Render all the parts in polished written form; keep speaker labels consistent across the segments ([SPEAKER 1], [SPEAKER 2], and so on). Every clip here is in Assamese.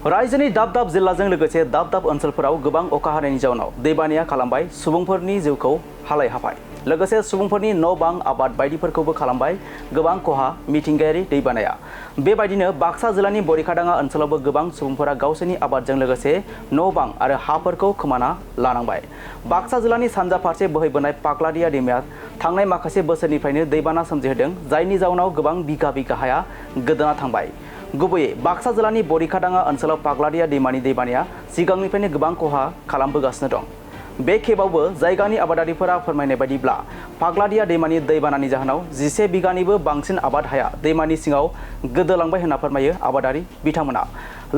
[SPEAKER 1] रायजोनि दाब दाब जिल्लाजों लोगोसे दाब दाब ओनसोलफोराव गोबां अखा हानायनि जाउनाव दैबानाया खालामबाय सुबुंफोरनि जिउखौ हालाय हाफाय लोगोसे सुबुंफोरनि न' बां आबाद बायदिफोरखौबो खालामबाय गोबां खहा मिथिंगायारि दैबानाया बेबायदिनो बाक्सा जिल्लानि बरिखादाङा ओनसोलावबो गोबां सुबुंफोरा गावसोरनि आबादजों लोगोसे न' बां आरो हाफोरखौ खोमाना लानांबाय बाक्सा जिल्लानि सानजा फारसे बोहैबोनाय पाग्लादिया दैमाया थांनाय माखासे बोसोरनिफ्रायनो दैबाना सोमजिहोदों जायनि जाउनाव गोबां बिघा बिघा हाया गोदोना थांबाय गुबैयै बाक्सा जिल्लानि बरिखादाङा ओनसोलाव पाग्लादिया दैमानि दैबानाया सिगांनिफ्रायनो गोबां खहा खालामबोगासिनो दं बे खेबावबो जायगानि आबादारिफोरा फोरमायनाय बायदिब्ला पाग्लादिया दैमानि दैबानानि जाहोनाव 11 बिघानिबो बांसिन आबाद हाया दैमानि सिङाव गोदोलांबाय होनना फोरमायो आबादारि बिथांमोना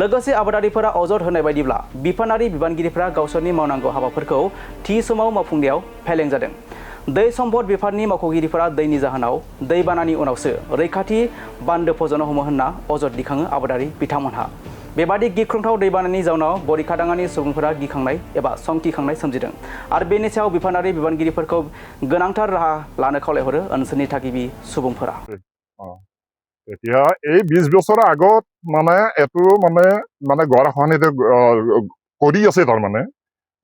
[SPEAKER 1] लोगोसे आबादारिफोरा अजद होनाय बायदिब्ला बिफानारि बिबानगिरिफोरा गावसोरनि मावनांगौ हाबाफोरखौ थि समाव मावफुंनायाव फेलें जादों दै सम्पद बिफाननि मावख'गिरिफोरा दैनि जाहोनाव दैबानानि उनावसो रैखाथि बान्दो फज'नो हमो होनना अजद दिखाङो आबादारि बिथांमोनहा बेबादि गिख्रंथाव दैबानानि जाउनाव बरिखादाङानि सुबुंफोरा गिखांनाय एबा संखिखांनाय सोमजिदों आरो बेनि सायाव बिफानारि बिबानगिरिफोरखौ गोनांथार राहा लानो खावलायहरो ओनसोलनि थागिबि सुबुंफोरा
[SPEAKER 2] এতিয়া এই 20 বছৰৰ আগত মানে এটো মানে গৰাখহনীতে কৰি আছে তাৰমানে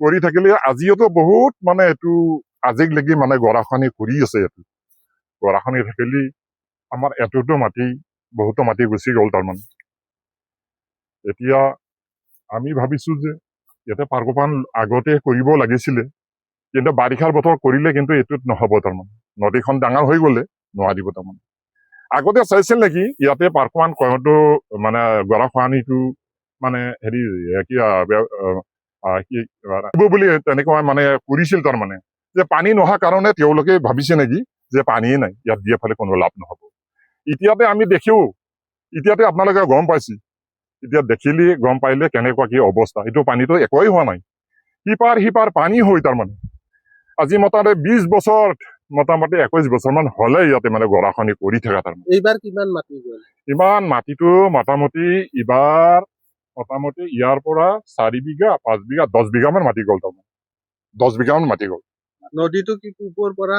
[SPEAKER 2] কৰি থাকিলে আজিওতো বহুত মানে এটো আজিক লাগি মানে গৰাখহনী কৰি আছে এটো গৰাখহনী থাকিলে আমাৰ এটোটো মাটি বহুতো মাটি গুচি গ'ল তাৰমানে এতিয়া আমি ভাবিছো যে ইয়াতে পাৰ্কপান আগতে কৰিব লাগিছিলে কিন্তু বাৰিষাৰ বতৰ কৰিলে কিন্তু এটোত নহব তাৰমানে নদীখন ডাঙৰ হৈ গ'লে নোৱাৰিব তাৰমানে আগতে চাইছিল নেকি ইয়াতে পাৰ্কমান কয়তো মানে গৰাখহনীটো মানে হেৰি কি বুলি তেনেকুৱা মানে কৰিছিল তাৰমানে যে পানী নোহোৱা কাৰণে তেওঁলোকে ভাবিছে নেকি যে পানীয়ে নাই ইয়াত দিয়ে ফালে কোনো লাভ নহব এতিয়াতে আমি দেখিও এতিয়াতে আপোনালোকে গম পাইছে এতিয়া দেখিলি গম পাইলে কেনেকুৱা কি অৱস্থা এইটো পানীটো একোৱেই হোৱা নাই সিপাৰ পানী হৈ তাৰমানে আজি মোটামুটি 20 বছৰ মোটামুটি 21 বছৰমান হলে ইয়াতে মানে গৰাখহনী কৰি থকা তাৰমানে
[SPEAKER 3] এইবাৰ কিমান মাটি গ'ল
[SPEAKER 2] ইমান মাটিটো মোটামুটি ইবাৰ মোটামুটি ইয়াৰ পৰা 4 বিঘা 5 বিঘা 10 বিঘামান মাটি গ'ল তাৰমানে 10 বিঘামান মাটি গ'ল
[SPEAKER 3] নদীটো কি পূবৰ পৰা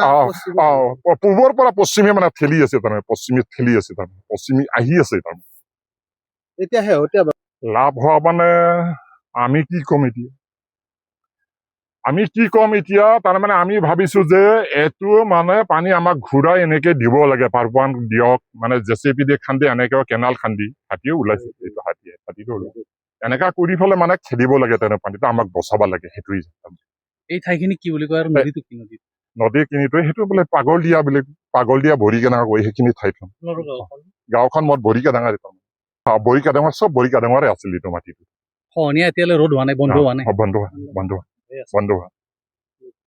[SPEAKER 2] পূবৰ পৰা পশ্চিমে মানে ঠেলি আছে তাৰমানে পশ্চিমে ঠেলি আছে তাৰমানে পশ্চিমে আহি আছে তাৰমানে
[SPEAKER 3] এতিয়া শেহতীয়া
[SPEAKER 2] লাভ হোৱা মানে আমি কি কম এতিয়া তাৰমানে আমি ভাবিছো যে এইটো মানে পানী আমাক ঘূৰাই এনেকে দিব লাগে পাৰ্কপান দিয়ক মানে জেচিপি দি খান্দি এনেকে কেনাল খান্দি হাতীও ওলাইছে এইটো হাতীটো ওলাইছে এনেকা কৰি ফেলে মানে খেদিব লাগে তেনে পানীটো আমাক বচাব লাগে সেইটোৱে
[SPEAKER 3] এই ঠাইখিনি কি বুলি কয় আৰু নদীটো কি
[SPEAKER 2] নদীৰ কিনিটো সেইটো বোলে পাগল দিয়া বৰিকেডাঙা কৈ সেইখিনি ঠাইত গাঁওখন মত বৰিকেডাঙা বৰিকেডাঙৰ চব বৰিকেডাঙৰে আছিল এইটো মাটিটো
[SPEAKER 3] খহনীয়া এতিয়ালৈ ৰোধ হোৱা নাই বন্ধ হোৱা নাই
[SPEAKER 2] বন্ধ হোৱা